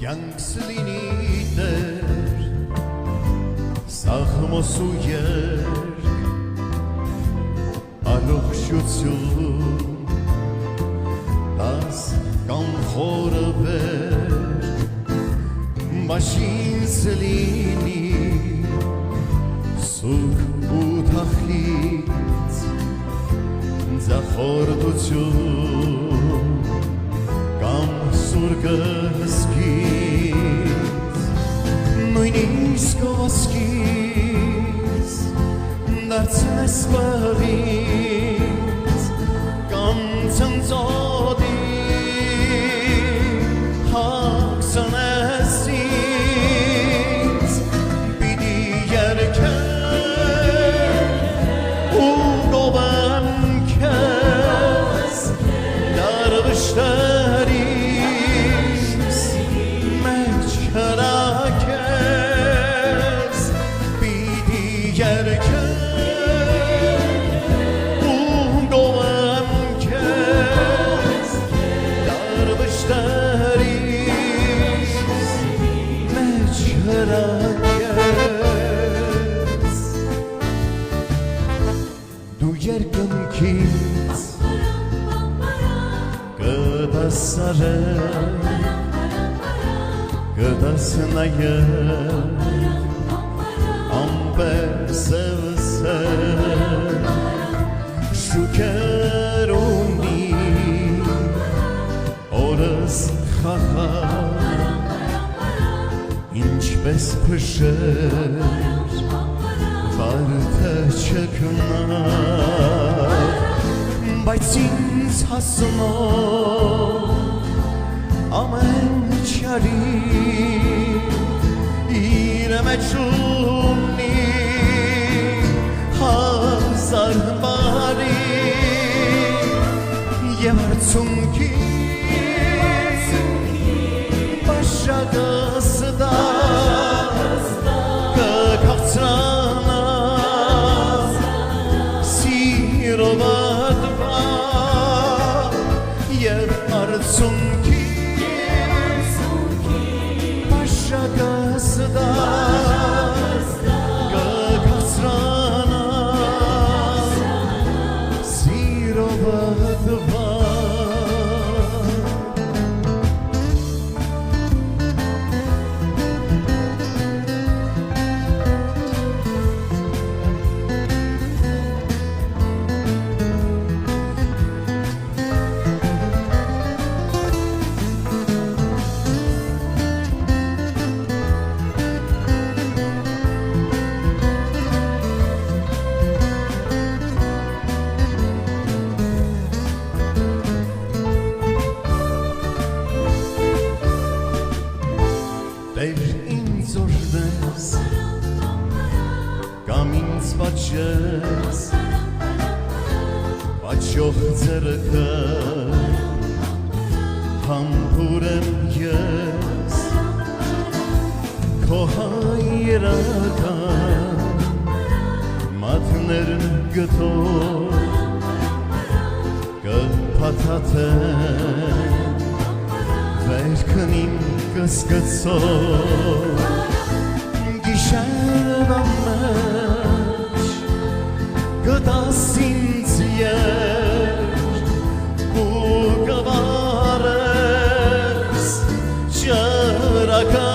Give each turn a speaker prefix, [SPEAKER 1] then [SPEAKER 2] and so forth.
[SPEAKER 1] Կյանքսլինի դեր սաղմոսու երկ առողջություն տաս կամ խորը վերկ բաշին սլինի սուկ ու թախից ձախորդություն կամ սուրգը հսկից նույնիսկ ոսկից դարձնես բղից կամ ծնծոտի հագցնես ինձ պիտի երկեր ու գովեմ քեզ դարվշտերիս մեջ հրակես պիտի երկեր ու գովեմ քեզ դարվշտերիս մեջ հրակես դու երկնքից կդասարել կդասնայել ամպես էվսել շուքեր ունի օրս խախար ինչպես փշեր վարդը չկնար բայց ինձ հասնող ամեն չարի իր մեջ ունի հազար բարի և արցունքից բաշակս դա կքաղցրանա սիրով և արցունքից բաշակս դա կքաղցրանա սիրով դվա Տեր ինձ օրհնես կամ ինձ պատժես պատժող ձեռքը համբուրեմ ես քո հայրական մատներն գտող կփաթաթեն վերքն իմ կսկծող գիշեր ամեջ կտաս ինձ երդ ու կվարես ճրական